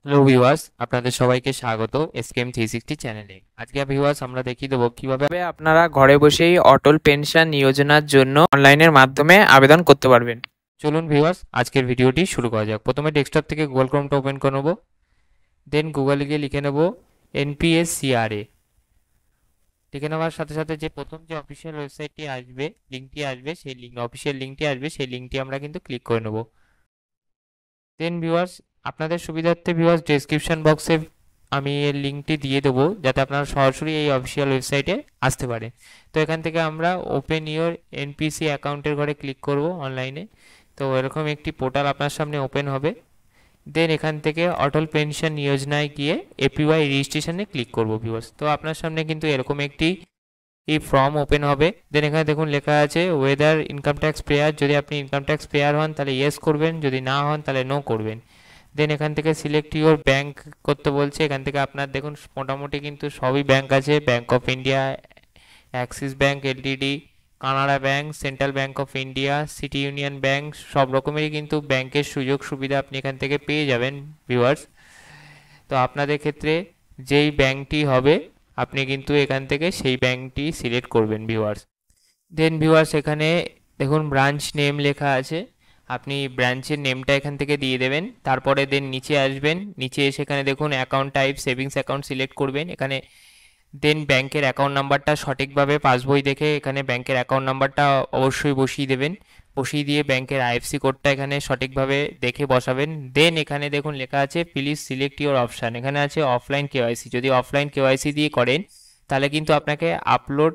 Hello viewers, আপনাদের সবাইকে স্বাগত এসকেএম 360 চ্যানেলে। আজকে ভিউয়ার্স আমরা দেখিয়ে দেবো কিভাবে আপনারা ঘরে বসেই অটল পেনশন যোজনার জন্য অনলাইনের মাধ্যমে আবেদন করতে পারবেন। চলুন ভিউয়ার্স আজকের ভিডিওটি শুরু করা যাক। প্রথমে ডেস্কটপ থেকে গুগল ক্রোমটা ওপেন করে নেবো, দেন গুগলে গিয়ে লিখে নেব NPS-CRA। লিখে নেওয়ার সাথে সাথে যে প্রথম যে অফিসিয়াল ওয়েবসাইটটি আসবে, লিঙ্কটি আসবে, সেই অফিসিয়াল লিঙ্কটি আসবে, সেই লিঙ্কটি আমরা কিন্তু ক্লিক করে নেব। দেন ভিউয়ার্স আপনাদের সুবিধার্থে ভিউয়ার্স ডেসক্রিপশন বক্সে আমি এর লিঙ্কটি দিয়ে দেবো, যাতে আপনারা সরাসরি এই অফিসিয়াল ওয়েবসাইটে আসতে পারে। তো এখান থেকে আমরা ওপেন ইওর এনপিসি অ্যাকাউন্টের ঘরে ক্লিক করব অনলাইনে। তো এরকম একটি পোর্টাল আপনার সামনে ওপেন হবে। দেন এখান থেকে অটল পেনশন যোজনায় গিয়ে এপিওয়াই রেজিস্ট্রেশনে ক্লিক করব ভিউয়ার্স। তো আপনার সামনে কিন্তু এরকম একটি ফর্ম ওপেন হবে। দেন এখানে দেখুন লেখা আছে ওয়েদার ইনকাম ট্যাক্স পেয়ার। যদি আপনি ইনকাম ট্যাক্স পেয়ার হন তাহলে ইয়েস করবেন, যদি না হন তাহলে নো করবেন। দেন এখান থেকে সিলেক্ট ইউর ব্যাঙ্ক করতে বলছে। এখান থেকে আপনার দেখুন মোটামুটি কিন্তু সবই ব্যাঙ্ক আছে, Bank of India, Axis Bank LTD, Canara Bank, Central Bank of India, City Union Bank, সব রকমেরই কিন্তু ব্যাঙ্কের সুযোগ সুবিধা আপনি এখান থেকে পেয়ে যাবেন ভিউয়ার্স। তো আপনাদের ক্ষেত্রে যেই ব্যাঙ্কটি হবে আপনি কিন্তু এখান থেকে সেই ব্যাঙ্কটি সিলেক্ট করবেন ভিউয়ার্স। দেন ভিউয়ার্স এখানে দেখুন ব্রাঞ্চ নেম লেখা আছে, আপনি ব্রাঞ্চের নেমটা এখান থেকে দিয়ে দেবেন। তারপরে দেন নিচে আসবেন, নিচে এসে এখানে দেখুন account type savings account select করবেন এখানে। দেন ব্যাংকের অ্যাকাউন্ট নাম্বারটা সঠিকভাবে পাসবই দেখে এখানে ব্যাংকের অ্যাকাউন্ট নাম্বারটা অবশ্যই বসিয়ে দেবেন। বসিয়ে দিয়ে ব্যাংকের আইএফসি কোডটা এখানে সঠিকভাবে দেখে বসাবেন। দেন এখানে দেখুন লেখা আছে প্লিজ সিলেক্ট ইউর অপশান। এখানে আছে অফলাইন কেওয়াইসি। যদি অফলাইন কেওয়াইসি দিয়ে করেন তাহলে কিন্তু আপনাকে আপলোড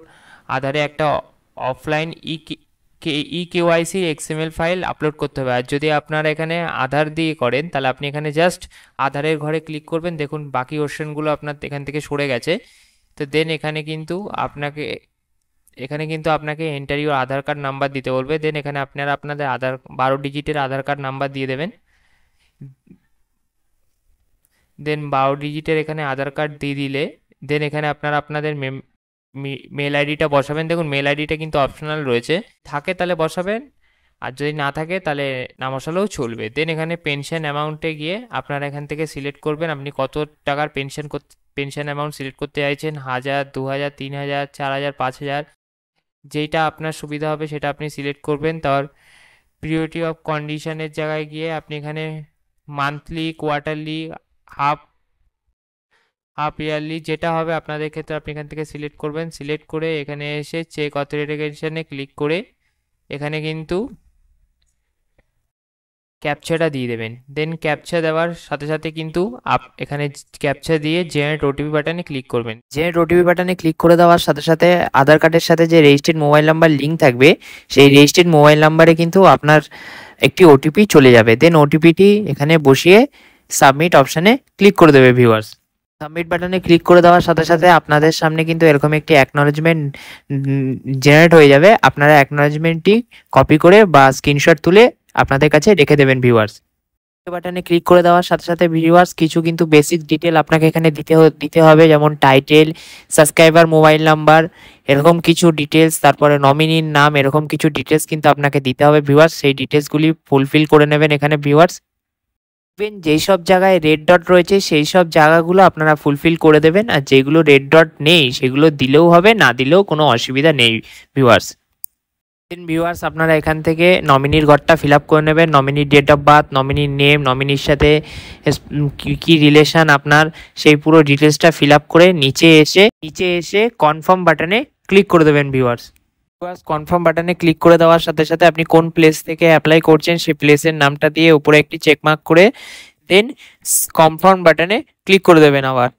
আধারে একটা offline KYC XML file upload করতে হবে। আর যদি আপনারা এখানে আধার দিয়ে করেন তাহলে আপনি এখানে জাস্ট আধারের ঘরে ক্লিক করবেন। দেখুন বাকি অপশানগুলো আপনার এখান থেকে সরে গেছে। তো দেন এখানে কিন্তু আপনাকে enter your Aadhaar card number দিতে বলবে। দেন এখানে আপনারা আপনাদের 12 ডিজিটের আধার কার্ড নাম্বার দিয়ে দেবেন। দেন 12 ডিজিটের এখানে আধার কার্ড দিয়ে দিলে দেন এখানে আপনারা আপনাদের মেল আইডিটা বসাবেন। দেখুন মেল আইডিটা কিন্তু অপশনাল রয়েছে, থাকে তাহলে বসাবেন, আর যদি না থাকে তাহলে না বসালেও চলবে। দেন এখানে পেনশন অ্যামাউন্টে গিয়ে আপনারা এখান থেকে সিলেক্ট করবেন আপনি কত টাকার পেনশন অ্যামাউন্ট সিলেক্ট করতে চাইছেন, 1000, 2000, 3000, 4000, 5000, যেইটা আপনার সুবিধা হবে সেটা আপনি সিলেক্ট করবেন। তার প্রিয়রিটি অফ কন্ডিশনের জায়গায় গিয়ে আপনি এখানে monthly, quarterly, half half yearly যেটা হবে আপনাদের ক্ষেত্রে আপনি এখান থেকে সিলেক্ট করবেন। সিলেক্ট করে এখানে এসে চেক অথেন্টিকেশনে ক্লিক করে এখানে কিন্তু ক্যাপচাটা দিয়ে দেবেন। দেন ক্যাপচা দেওয়ার সাথে সাথে কিন্তু এখানে ক্যাপচা দিয়ে জেনারেট ওটিপি বাটনে ক্লিক করবেন। জেনারেট ওটিপি বাটনে ক্লিক করে দেওয়ার সাথে সাথে আধার কার্ডের সাথে যে রেজিস্টার্ড মোবাইল নাম্বার লিঙ্ক থাকবে সেই রেজিস্টার্ড মোবাইল নাম্বারে কিন্তু আপনার একটি ওটিপি চলে যাবে। দেন ওটিপিটি এখানে বসিয়ে সাবমিট অপশানে ক্লিক করে দেবে ভিউয়ার্স। সাবমিট বাটনে ক্লিক করে দেওয়ার সাথে সাথে আপনাদের সামনে কিন্তু এরকম একটি অ্যাকনলেজমেন্ট জেনারেট হয়ে যাবে। আপনারা অ্যাকনলেজমেন্টটি কপি করে বা স্ক্রিনশট তুলে আপনাদের কাছে রেখে দেবেন ভিউয়ার্স। বাটনে ক্লিক করে দেওয়ার সাথে সাথে ভিউয়ার্স কিছু কিন্তু বেসিক ডিটেল আপনাকে এখানে দিতে হবে, যেমন টাইটেল, সাবস্ক্রাইবার মোবাইল নাম্বার, এরকম কিছু ডিটেলস, তারপরে নমিনির নাম, এরকম কিছু ডিটেলস কিন্তু আপনাকে দিতে হবে ভিউয়ার্স। সেই ডিটেলসগুলি ফুলফিল করে নেবেন এখানে ভিউয়ার্স। যেই সব জায়গায় রেড ডট রয়েছে সেই সব জায়গাগুলো আপনারা ফুলফিল করে দেবেন, আর যেগুলো রেড ডট নেই সেগুলো দিলেও হবে, না দিলেও কোনো অসুবিধা নেই ভিউয়ার্স। ভিউয়ার্স আপনারা এখান থেকে নমিনির ঘরটা ফিল আপ করে নেবেন। নমিনির ডেট অফ বার্থ, নমিনির নেম, নমিনির সাথে কি রিলেশন আপনার, সেই পুরো ডিটেলসটা ফিল আপ করে নিচে এসে কনফার্ম বাটনে ক্লিক করে দেবেন ভিউয়ার্স। কনফার্ম বাটনে ক্লিক করে দেওয়ার সাথে সাথে আপনি কোন প্লেস থেকে অ্যাপ্লাই করছেন সেই প্লেসের নামটা দিয়ে উপরে একটি চেকমার্ক করে দেন কনফার্ম বাটনে ক্লিক করে দেবেন। আবার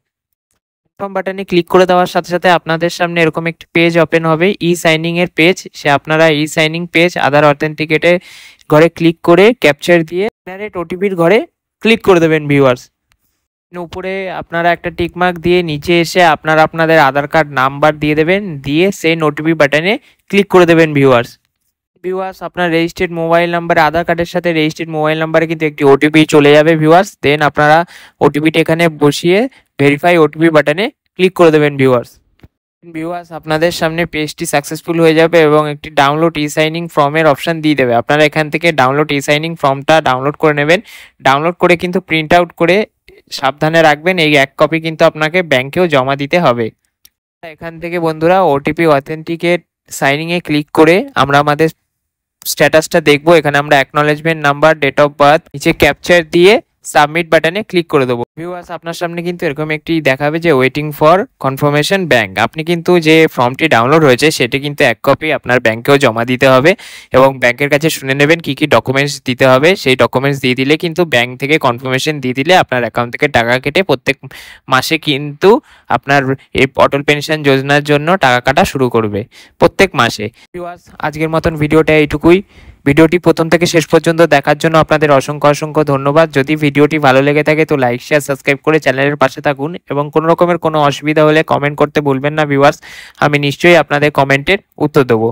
কনফার্ম বাটনে ক্লিক করে দেওয়ার সাথে সাথে আপনাদের সামনে এরকম একটি পেজ ওপেন হবে, ই সাইনিং এর পেজ। আপনারা ই সাইনিং পেজ আধার অথেন্টিকেটে ঘরে ক্লিক করে ক্যাপচার দিয়ে জেনারেট ওটিপির ঘরে ক্লিক করে দেবেন ভিউয়ার্স। উপরে আপনারা একটা টিকমার্ক দিয়ে নিচে এসে আপনারা আপনাদের আধার কার্ড নাম্বার দিয়ে দেবেন, দিয়ে সেন্ড ওটিপি বাটনে ক্লিক করে দেবেন ভিউয়ার্স। আপনার রেজিস্টার্ড মোবাইল নাম্বারে আধার কার্ডের সাথে রেজিস্টার্ড মোবাইল নাম্বারে কিন্তু একটি ওটিপি চলে যাবে ভিউয়ার্স। দেন আপনারা ওটিপিটা এখানে বসিয়ে ভেরিফাই ওটিপি বাটনে ক্লিক করে দেবেন ভিউয়ার্স। আপনাদের সামনে পেজটি সাকসেসফুল হয়ে যাবে এবং একটি ডাউনলোড ই সাইনিং ফর্মের অপশান দিয়ে দেবে। আপনারা এখান থেকে ডাউনলোড ই সাইনিং ফর্মটা ডাউনলোড করে নেবেন। ডাউনলোড করে কিন্তু প্রিন্ট আউট করে সাবধানে রাখবেন, এই 1 কপি কিন্তু আপনাকে ব্যাংকেও জমা দিতে হবে। এখান থেকে বন্ধুরা ওটিপি অথেন্টিকেট সাইনিং এ ক্লিক করে আমরা আমাদের স্ট্যাটাসটা দেখবো। এখানে আমরা acknowledgement number, date of birth, নিচে ক্যাপচার দিয়ে সাবমিট বাটনে ক্লিক করে দেবো। ভিউয়ার্স, আপনার সামনে কিন্তু এরকম একটি দেখাবে যে ওয়েটিং ফর কনফার্মেশন ব্যাংক। আপনি কিন্তু যে ফর্মটি ডাউনলোড হয়েছে সেটি কিন্তু 1 কপি আপনার ব্যাংকেও জমা দিতে হবে এবং ব্যাংকের কাছে শুনে নেবেন কি কি ডকুমেন্টস দিতে হবে। সেই ডকুমেন্টস দিয়ে দিলে কিন্তু ব্যাংক থেকে কনফার্মেশন দিয়ে দিলে আপনার অ্যাকাউন্ট থেকে টাকা কেটে প্রত্যেক মাসে কিন্তু আপনার এই অটল পেনশন যোজনার জন্য টাকা কাটা শুরু করবে প্রত্যেক মাসে। ভিউয়ার্স, আজকের মতন ভিডিওটা এইটুকুই। ভিডিওটি প্রথম থেকে শেষ পর্যন্ত দেখার জন্য আপনাদের অসংখ্য ধন্যবাদ। যদি ভিডিওটি ভালো লেগে থাকে তো লাইক, শেয়ার, সাবস্ক্রাইব করে চ্যানেলের পাশে থাকুন এবং কোনো রকমের কোনো অসুবিধা হলে কমেন্ট করতে ভুলবেন না ভিউয়ার্স। আমি নিশ্চয়ই আপনাদের কমেন্টের উত্তর দেবো।